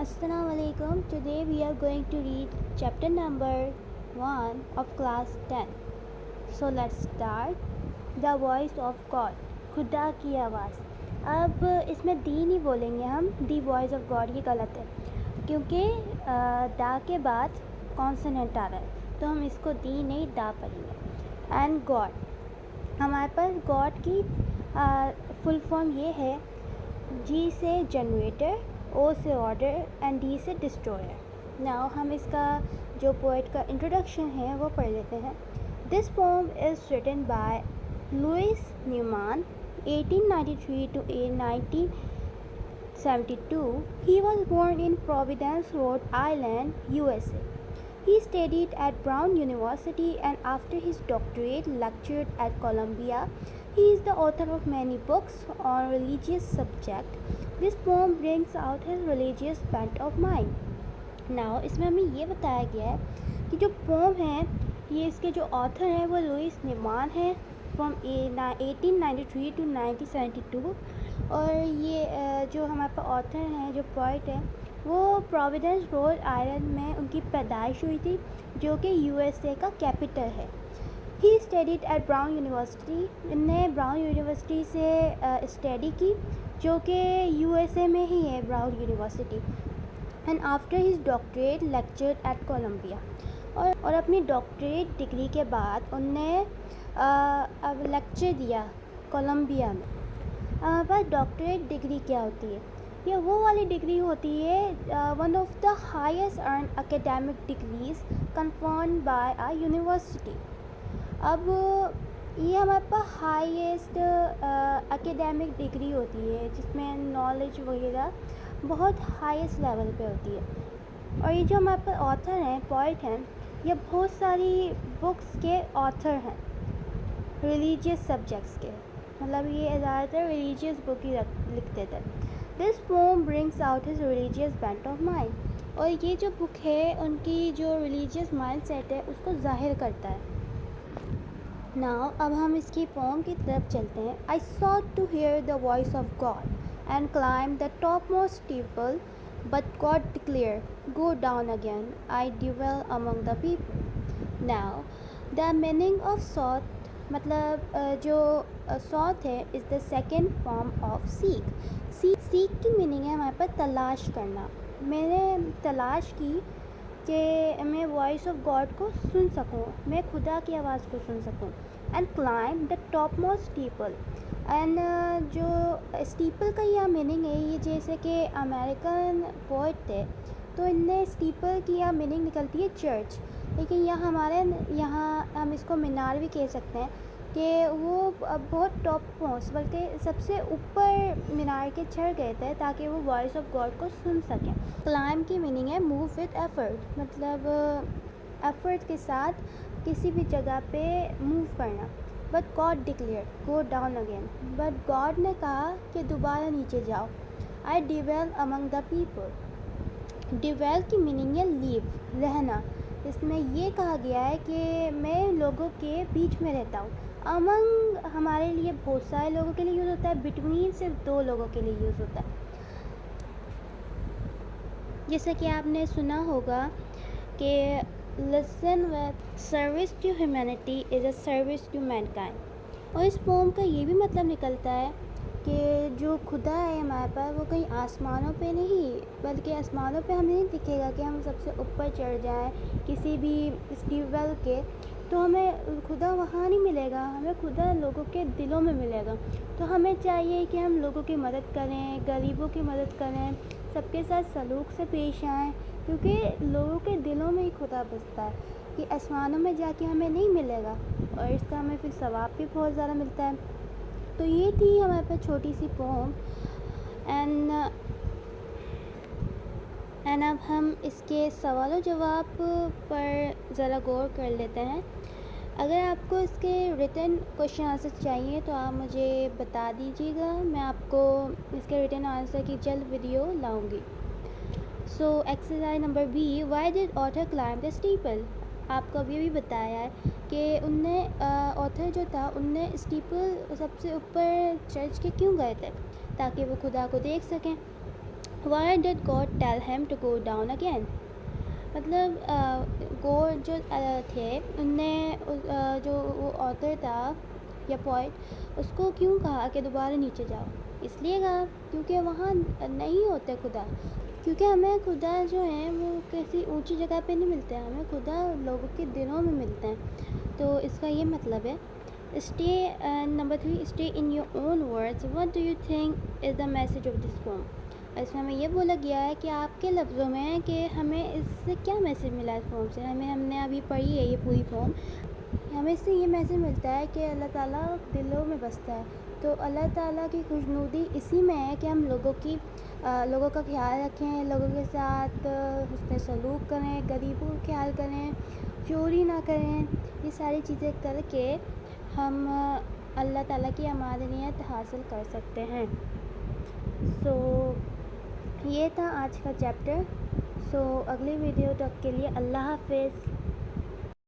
Assalamu alaikum. Today we are going to read chapter number 1 of class 10. So let's start. The voice of God. खुदा की आवाज़. अब इसमें दी नहीं बोलेंगे हम, दी वॉइस ऑफ गॉड, ये गलत है क्योंकि दा के बाद कॉन्सोनेंट आ रहा है, तो हम इसको दी नहीं दा पढ़ेंगे. एंड गॉड, हमारे पास गॉड की फुल फॉर्म ये है. जी से जनरेटर, ओ से ऑर्डर एंड डी से डिस्ट्रॉयर. नाउ हम इसका जो पोएट का इंट्रोडक्शन है वो पढ़ लेते हैं. This poem is written by Louis Newman 1893 to 1972. He was born in Providence, Rhode Island, USA. He studied at Brown University and after his doctorate lectured at Columbia. He is the author of many books on religious subjects. This poem brings out his religious bent of mind. Now इसमें हमें ये बताया गया है कि जो pome है ये इसके जो ऑथर हैं वो लुइस न्यूमैन है फ्रॉम 1893 to 1972. और ये जो हमारे पास ऑथर हैं, जो पोइट हैं, वो प्रोविडेंस रोड आइलैंड में उनकी पैदाइश हुई थी, जो कि यूएसए का कैपिटल है. He studied at Brown University. इनने ब्राउन यूनिवर्सिटी से स्टडी की, जो कि यूएसए में ही है, Brown University. And after his doctorate lectured at Columbia. और अपनी डॉक्टरेट डिग्री के बाद उनने अब लेक्चर दिया कोलंबिया में. हमारे पास डॉक्टरेट डिग्री क्या होती है? ये वो वाली डिग्री होती है one of the highest earn academic degrees confirmed by a university. अब ये हमारे पास हाईएस्ट एकेडमिक डिग्री होती है जिसमें नॉलेज वगैरह बहुत हाईएस्ट लेवल पे होती है. और ये जो हमारे पास ऑथर हैं, पोइट हैं, ये बहुत सारी बुक्स के ऑथर हैं रिलीजियस सब्जेक्ट्स के. मतलब ये ज़्यादातर रिलीजियस बुक ही लिखते थे. This pome brings out his religious bent of mind. और ये जो बुक है उनकी जो रिलीजियस माइंड सेट है उसको ज़ाहिर करता है. नाउ अब हम इसकी पोम की तरफ चलते हैं. I sought to hear the voice of God and climb the top most steeple but God declared go down again I dwell among the people. Now the meaning of sought, मतलब जो sought है, is the second form of seek. Seek की meaning है हमारे पास तलाश करना. मैंने तलाश की कि मैं वॉइस ऑफ गॉड को सुन सकूं, मैं खुदा की आवाज़ को सुन सकूं. And climb the top most steeple. And जो स्टीपल का यह मीनिंग है, ये जैसे कि अमेरिकन पोइट थे तो इनने स्टीपल की यह मीनिंग निकलती है चर्च, लेकिन यह हमारे यहाँ हम इसको मीनार भी कह सकते हैं कि वो बहुत टॉप पहुँच, बल्कि सबसे ऊपर मीनार के चढ़ गए थे ताकि वो वॉइस ऑफ गॉड को सुन सकें. क्लाइम की मीनिंग है मूव विद एफर्ट, मतलब एफर्ट के साथ किसी भी जगह पे मूव करना. But God declared go down again. But God ने कहा कि दोबारा नीचे जाओ. आई डिवेल अमंग द पीपल. डिवेल की मीनिंग है लीव, रहना. इसमें ये कहा गया है कि मैं लोगों के बीच में रहता हूँ. अमंग हमारे लिए बहुत सारे लोगों के लिए यूज़ होता है, बिटवीन सिर्फ दो लोगों के लिए यूज़ होता है. जैसा कि आपने सुना होगा कि listen with service to humanity is a service to mankind. और इस पोम का ये भी मतलब निकलता है कि जो खुदा है हमारे पास वो कहीं आसमानों पे नहीं, बल्कि आसमानों पे हमें नहीं दिखेगा कि हम सबसे ऊपर चढ़ जाएं किसी भी स्टीवल के, तो हमें खुदा वहाँ नहीं मिलेगा, हमें खुदा लोगों के दिलों में मिलेगा. तो हमें चाहिए कि हम लोगों की मदद करें, गरीबों की मदद करें, सबके साथ सलूक से पेश आएँ, क्योंकि लोगों के दिलों में ही खुदा बसता है. कि आसमानों में जाके हमें नहीं मिलेगा और इसका हमें फिर सवाब भी बहुत ज़्यादा मिलता है. तो ये थी हमारे पास छोटी सी पोम. एंड अब हम इसके सवाल जवाब पर ज़रा गौर कर लेते हैं. अगर आपको इसके रिटन क्वेश्चन आंसर चाहिए तो आप मुझे बता दीजिएगा, मैं आपको इसके रिटन आंसर की जल्द वीडियो लाऊंगी. So exercise number B, why did author climb the steeple. आपको अभी भी बताया है कि उनने ऑथर जो था उनने स्टीपल सबसे ऊपर चर्च के क्यों गए थे, ताकि वो खुदा को देख सकें. Why did God tell him to go down again? مطلب گور جو تھے ان نے جو وہ آتھر تھا یا پوئٹ اس کو کیوں کہا کہ دوبارہ نیچے جاؤ؟ اس لیے کہا کیونکہ وہاں نہیں ہوتے خدا، کیونکہ ہمیں خدا جو ہیں وہ کسی اونچی جگہ پہ نہیں ملتے ہیں، ہمیں خدا لوگوں کے دلوں میں ملتے ہیں، تو اس کا یہ مطلب ہے. Number 3 stay in your own words. What do you think is the message of this poem? اس میں یہ بولا گیا ہے کہ آپ کے لفظوں میں کہ ہمیں اس سے کیا میسج ملا اس فارم سے. ہم نے ابھی پڑھی ہے یہ پوری فارم، ہمیں اس سے یہ میسج ملتا ہے کہ اللہ تعالیٰ دلوں میں بستا ہے. تو اللہ تعالیٰ کی خوشنودی اسی میں ہے کہ ہم لوگوں کا خیال رکھیں، لوگوں کے ساتھ حسن سلوک کریں، غریبوں کا خیال کریں، چوری نہ کریں. یہ ساری چیزیں کر کے ہم اللہ تعالیٰ کی عمادنیت حاصل کر سکتے ہیں. سو یہ تھا آج کا چیپٹر. سو اگلی ویڈیو تک کے لیے اللہ حافظ.